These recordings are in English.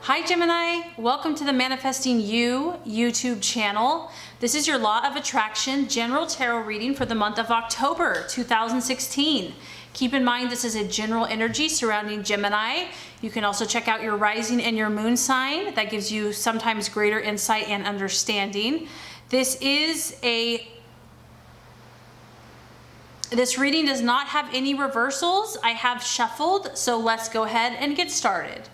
Hi Gemini, welcome to the Manifesting You YouTube channel. This is your Law of Attraction General Tarot reading for the month of October 2016. Keep in mind this is a general energy surrounding Gemini. You can also check out your rising and your moon sign. That gives you sometimes greater insight and understanding. This reading does not have any reversals. I have shuffled, so let's go ahead and get started.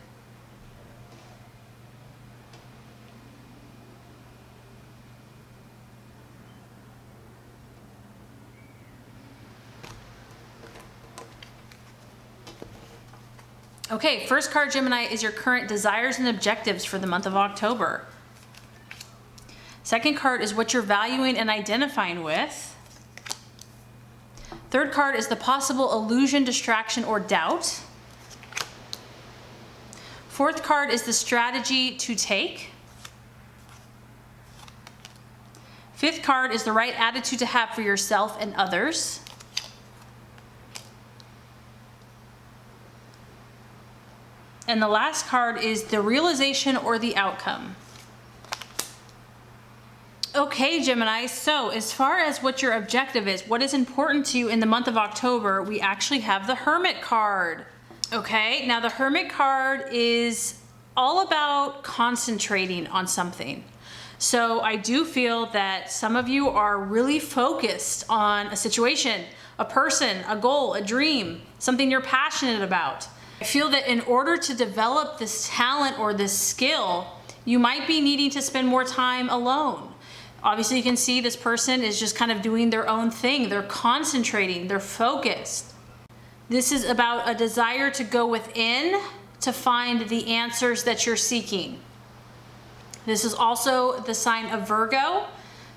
Okay, first card, Gemini, is your current desires and objectives for the month of October. Second card is what you're valuing and identifying with. Third card is the possible illusion, distraction, or doubt. Fourth card is the strategy to take. Fifth card is the right attitude to have for yourself and others. And the last card is the realization or the outcome. Okay, Gemini, so as far as what your objective is, what is important to you in the month of October, we actually have the Hermit card. Okay, now the Hermit card is all about concentrating on something. So I do feel that some of you are really focused on a situation, a person, a goal, a dream, something you're passionate about. I feel that in order to develop this talent or this skill, you might be needing to spend more time alone. Obviously, you can see this person is just kind of doing their own thing. They're concentrating, they're focused. This is about a desire to go within to find the answers that you're seeking. This is also the sign of Virgo.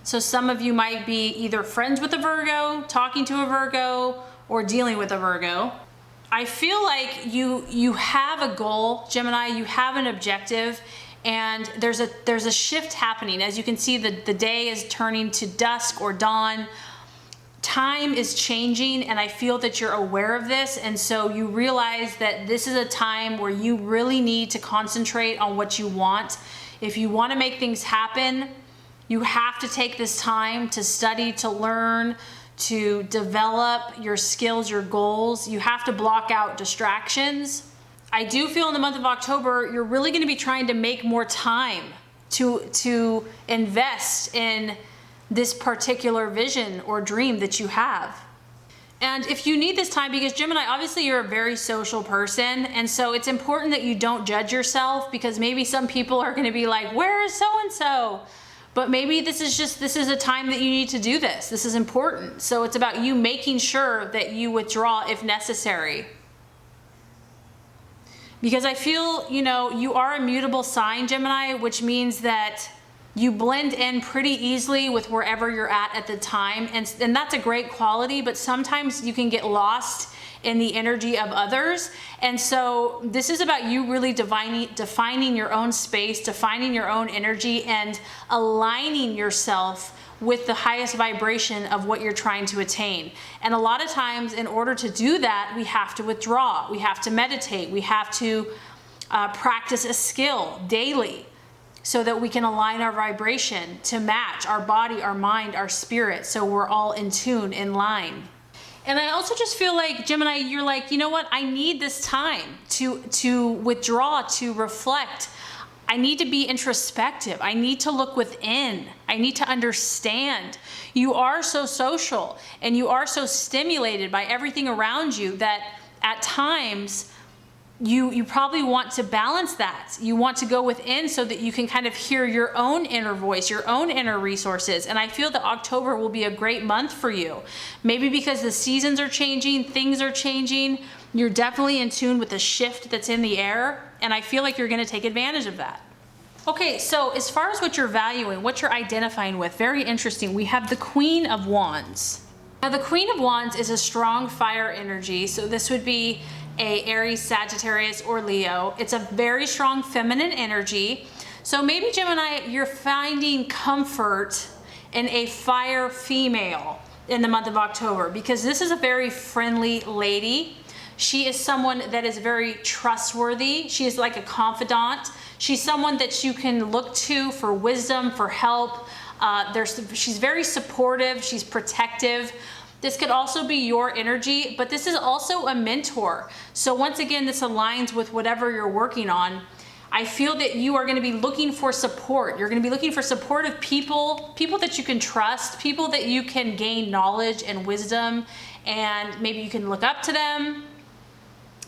So some of you might be either friends with a Virgo, talking to a Virgo, or dealing with a Virgo. I feel like you have a goal, Gemini, you have an objective, and there's a shift happening. As you can see, the day is turning to dusk or dawn. Time is changing, and I feel that you're aware of this, and so you realize that this is a time where you really need to concentrate on what you want. If you want to make things happen, you have to take this time to study, to learn, to develop your skills, your goals. You have to block out distractions. I do feel in the month of October, you're really going to be trying to make more time to invest in this particular vision or dream that you have. And if you need this time, because Gemini, obviously you're a very social person, and so it's important that you don't judge yourself, because maybe some people are going to be like, where is so-and-so? But maybe this is a time that you need to do this. This is important. So it's about you making sure that you withdraw if necessary. Because I feel, you are a mutable sign, Gemini, which means that you blend in pretty easily with wherever you're at the time. And that's a great quality, but sometimes you can get lost in the energy of others. And so this is about you really defining your own space, defining your own energy, and aligning yourself with the highest vibration of what you're trying to attain. And a lot of times, in order to do that, we have to withdraw, we have to meditate, we have to practice a skill daily so that we can align our vibration to match our body, our mind, our spirit, so we're all in tune, in line. And I also just feel like, Gemini, you're like, you know what? I need this time to withdraw, to reflect. I need to be introspective. I need to look within. I need to understand. You are so social and you are so stimulated by everything around you that at times you probably want to balance that. You want to go within so that you can kind of hear your own inner voice, your own inner resources. And I feel that October will be a great month for you. Maybe because the seasons are changing, things are changing. You're definitely in tune with the shift that's in the air. And I feel like you're going to take advantage of that. Okay, so as far as what you're valuing, what you're identifying with, very interesting. We have the Queen of Wands. Now the Queen of Wands is a strong fire energy. So this would be a Aries, Sagittarius, or Leo. It's a very strong feminine energy. So maybe, Gemini, you're finding comfort in a fire female in the month of October, because this is a very friendly lady. She is someone that is very trustworthy. She is like a confidant. She's someone that you can look to for wisdom, for help. She's very supportive, she's protective. This could also be your energy, but this is also a mentor. So once again, this aligns with whatever you're working on. I feel that you are going to be looking for support. You're going to be looking for supportive people, people that you can trust, people that you can gain knowledge and wisdom, and maybe you can look up to them.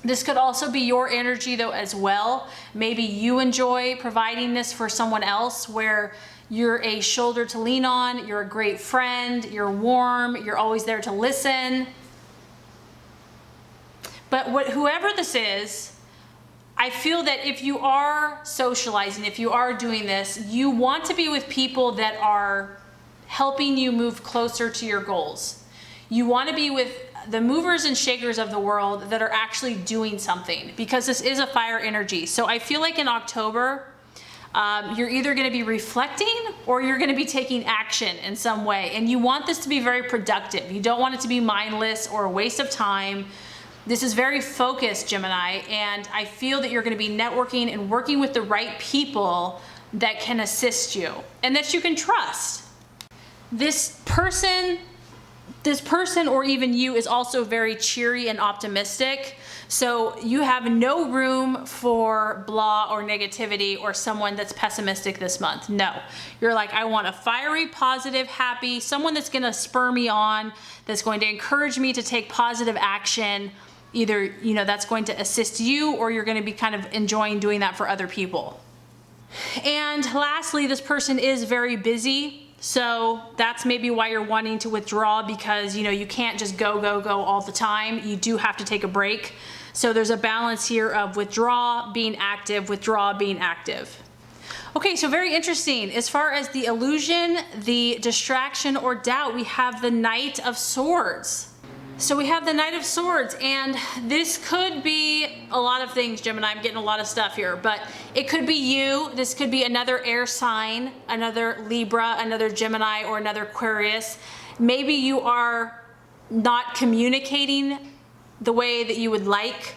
This could also be your energy though as well. Maybe you enjoy providing this for someone else, where you're a shoulder to lean on, you're a great friend, you're warm, you're always there to listen. But whoever this is, I feel that if you are socializing, if you are doing this, you want to be with people that are helping you move closer to your goals. You want to be with the movers and shakers of the world that are actually doing something, because this is a fire energy. So I feel like in October, you're either going to be reflecting or you're going to be taking action in some way. And you want this to be very productive. You don't want it to be mindless or a waste of time. This is very focused, Gemini, and I feel that you're going to be networking and working with the right people that can assist you and that you can trust. This person or even you is also very cheery and optimistic. So you have no room for blah or negativity or someone that's pessimistic this month. No, you're like, I want a fiery, positive, happy, someone that's going to spur me on, that's going to encourage me to take positive action. Either, that's going to assist you, or you're going to be kind of enjoying doing that for other people. And lastly, this person is very busy. So that's maybe why you're wanting to withdraw, because you can't just go all the time. You do have to take a break. So there's a balance here of withdraw, being active, withdraw, being active. Okay, so very interesting. As far as the illusion, the distraction or doubt, we have the Knight of Swords. So we have the Knight of Swords, and this could be a lot of things, Gemini. I'm getting a lot of stuff here, but it could be you. This could be another air sign, another Libra, another Gemini, or another Aquarius. Maybe you are not communicating the way that you would like.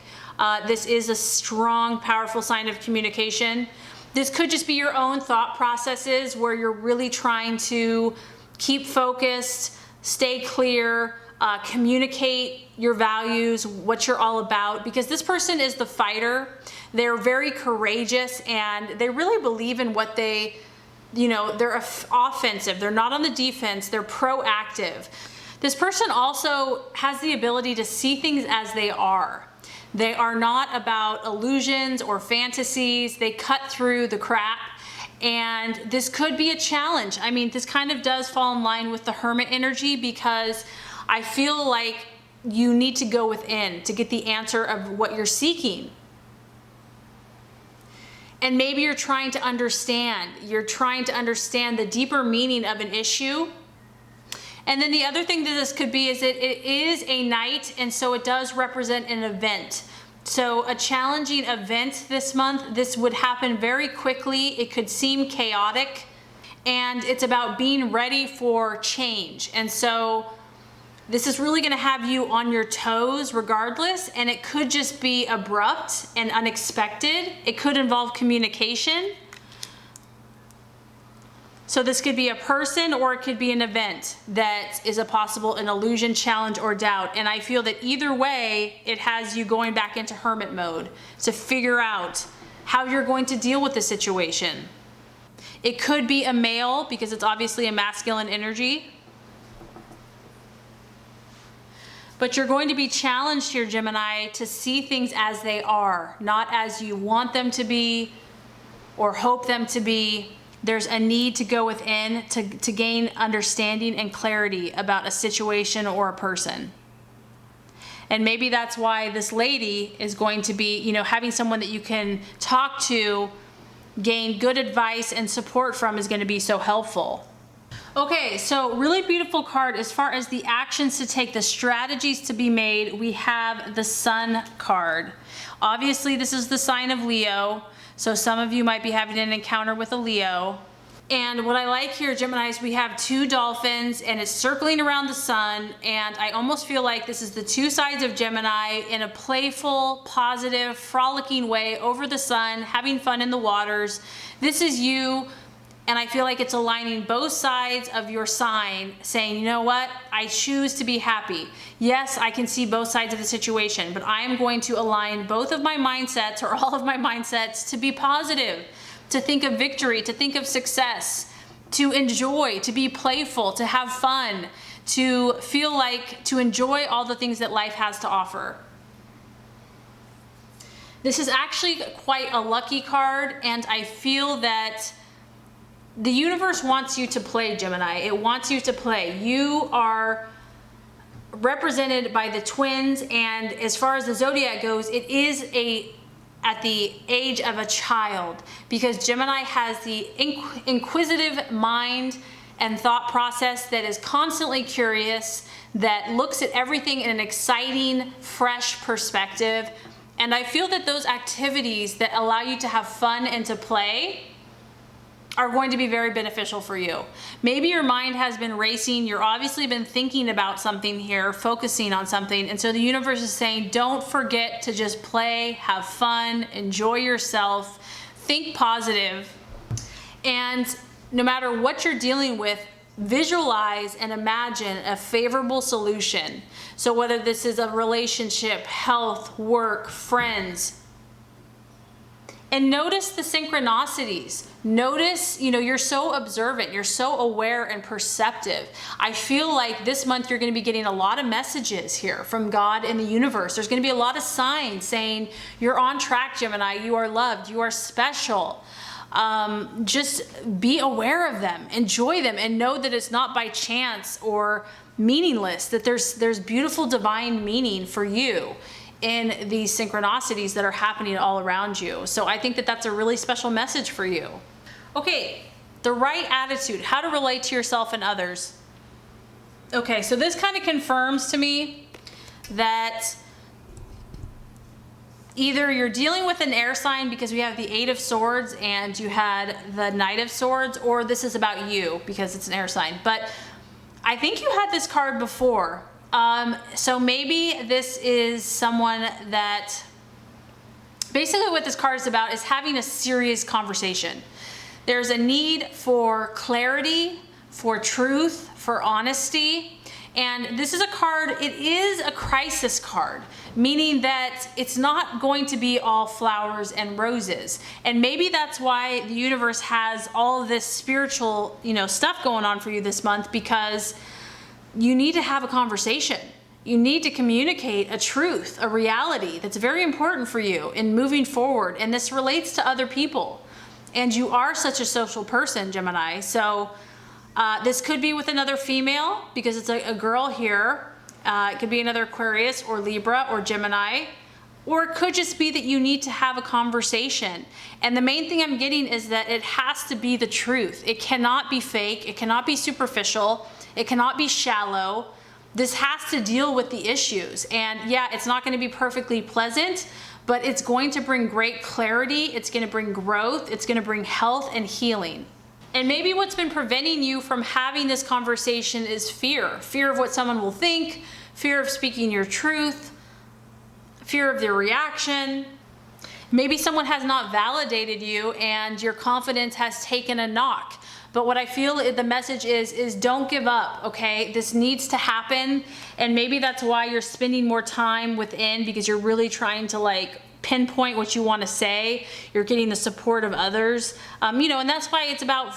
This is a strong, powerful sign of communication. This could just be your own thought processes where you're really trying to keep focused, stay clear, communicate your values, what you're all about, because this person is the fighter. They're very courageous and they really believe in what they're offensive. They're not on the defense. They're proactive. This person also has the ability to see things as they are. They are not about illusions or fantasies. They cut through the crap. And this could be a challenge. I mean, this kind of does fall in line with the Hermit energy, because I feel like you need to go within to get the answer of what you're seeking. And maybe you're trying to understand. You're trying to understand the deeper meaning of an issue. And then the other thing that this could be is that it is a night, and so it does represent an event. So a challenging event this month. This would happen very quickly. It could seem chaotic, and it's about being ready for change. And so this is really going to have you on your toes regardless, and it could just be abrupt and unexpected. It could involve communication. So this could be a person, or it could be an event that is an illusion, challenge, or doubt. And I feel that either way, it has you going back into hermit mode to figure out how you're going to deal with the situation. It could be a male, because it's obviously a masculine energy. But you're going to be challenged here, Gemini, to see things as they are, not as you want them to be or hope them to be. There's a need to go within to gain understanding and clarity about a situation or a person. And maybe that's why this lady is going to be, having someone that you can talk to, gain good advice and support from is going to be so helpful. Okay, so really beautiful card. As far as the actions to take, the strategies to be made, we have the Sun card. Obviously, this is the sign of Leo, so some of you might be having an encounter with a Leo. And what I like here, Gemini, is we have two dolphins and it's circling around the sun. And I almost feel like this is the two sides of Gemini in a playful, positive, frolicking way over the sun, having fun in the waters. This is you. And I feel like it's aligning both sides of your sign, saying, you know what? I choose to be happy. Yes, I can see both sides of the situation, but I am going to align both of my mindsets, or all of my mindsets, to be positive, to think of victory, to think of success, to enjoy, to be playful, to have fun, to feel like, to enjoy all the things that life has to offer. This is actually quite a lucky card, and I feel that the universe wants you to play, Gemini. It wants you to play. You are represented by the twins, and as far as the zodiac goes, it is at the age of a child, because Gemini has the inquisitive mind and thought process that is constantly curious, that looks at everything in an exciting, fresh perspective. And I feel that those activities that allow you to have fun and to play are going to be very beneficial for you. Maybe your mind has been racing. You're obviously been thinking about something here, focusing on something. And so the universe is saying, don't forget to just play, have fun, enjoy yourself, think positive. And no matter what you're dealing with, visualize and imagine a favorable solution. So whether this is a relationship, health, work, friends, and notice the synchronicities. Notice, you're so observant, you're so aware and perceptive. I feel like this month you're going to be getting a lot of messages here from God and the universe. There's going to be a lot of signs saying you're on track, Gemini, you are loved, you are special. Just be aware of them, enjoy them, and know that it's not by chance or meaningless, that there's beautiful divine meaning for you in these synchronicities that are happening all around you. So I think that that's a really special message for you. Okay, the right attitude, how to relate to yourself and others. Okay, so this kind of confirms to me that either you're dealing with an air sign because we have the Eight of Swords and you had the Knight of Swords, or this is about you because it's an air sign. But I think you had this card before. So maybe this is someone that, basically what this card is about is having a serious conversation. There's a need for clarity, for truth, for honesty. And this is a card, it is a crisis card, meaning that it's not going to be all flowers and roses. And maybe that's why the universe has all of this spiritual, stuff going on for you this month, because you need to have a conversation. You need to communicate a truth, a reality that's very important for you in moving forward. And this relates to other people. And you are such a social person, Gemini. So this could be with another female because it's a girl here. It could be another Aquarius or Libra or Gemini. Or it could just be that you need to have a conversation. And the main thing I'm getting is that it has to be the truth. It cannot be fake. It cannot be superficial. It cannot be shallow. This has to deal with the issues. And yeah, it's not going to be perfectly pleasant, but it's going to bring great clarity. It's going to bring growth. It's going to bring health and healing. And maybe what's been preventing you from having this conversation is fear. Fear of what someone will think, fear of speaking your truth, fear of their reaction. Maybe someone has not validated you and your confidence has taken a knock. But what I feel the message is don't give up, okay? This needs to happen. And maybe that's why you're spending more time within, because you're really trying to pinpoint what you want to say. You're getting the support of others. And that's why it's about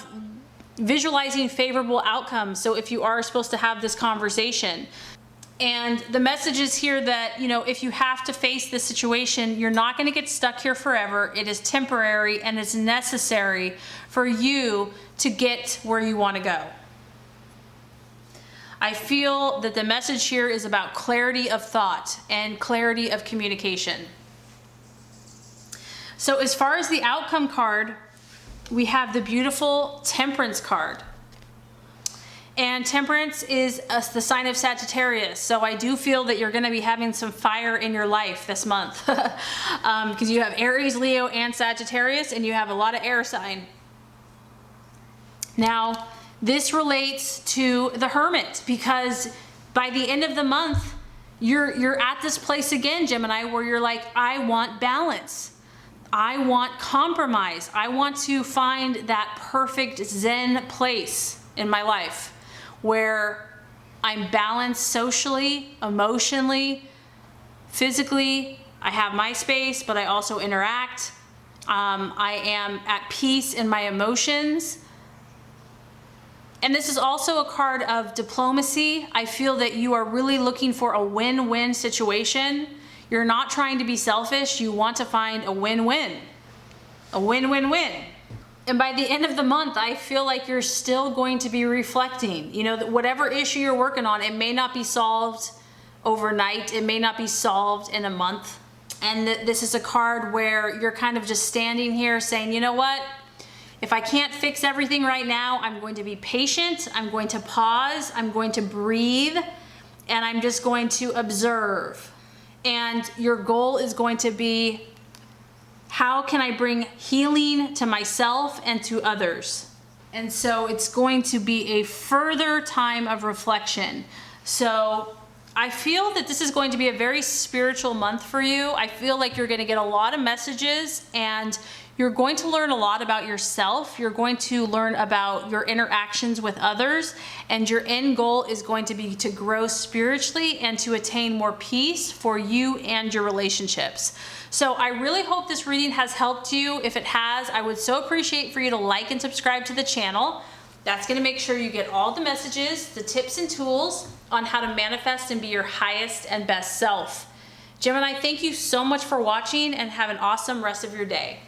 visualizing favorable outcomes. So if you are supposed to have this conversation, and the message is here that, if you have to face this situation, you're not going to get stuck here forever. It is temporary and it's necessary for you to get where you want to go. I feel that the message here is about clarity of thought and clarity of communication. So as far as the outcome card, we have the beautiful Temperance card. And Temperance is the sign of Sagittarius. So I do feel that you're going to be having some fire in your life this month. Because you have Aries, Leo, and Sagittarius, and you have a lot of air sign. Now, this relates to the Hermit, because by the end of the month, you're at this place again, Gemini, where you're like, I want balance. I want compromise. I want to find that perfect Zen place in my life where I'm balanced socially, emotionally, physically. I have my space, but I also interact. I am at peace in my emotions. And this is also a card of diplomacy. I feel that you are really looking for a win-win situation. You're not trying to be selfish. You want to find a win-win. A win-win-win. And by the end of the month, I feel like you're still going to be reflecting. You know, whatever issue you're working on, it may not be solved overnight. It may not be solved in a month. And this is a card where you're kind of just standing here saying, you know what? If I can't fix everything right now, I'm going to be patient. I'm going to pause. I'm going to breathe. And I'm just going to observe. And your goal is going to be, how can I bring healing to myself and to others? And so it's going to be a further time of reflection. So I feel that this is going to be a very spiritual month for you. I feel like you're going to get a lot of messages, and you're going to learn a lot about yourself. You're going to learn about your interactions with others, and your end goal is going to be to grow spiritually and to attain more peace for you and your relationships. So I really hope this reading has helped you. If it has, I would so appreciate for you to like and subscribe to the channel. That's going to make sure you get all the messages, the tips and tools on how to manifest and be your highest and best self. Gemini, thank you so much for watching, and have an awesome rest of your day.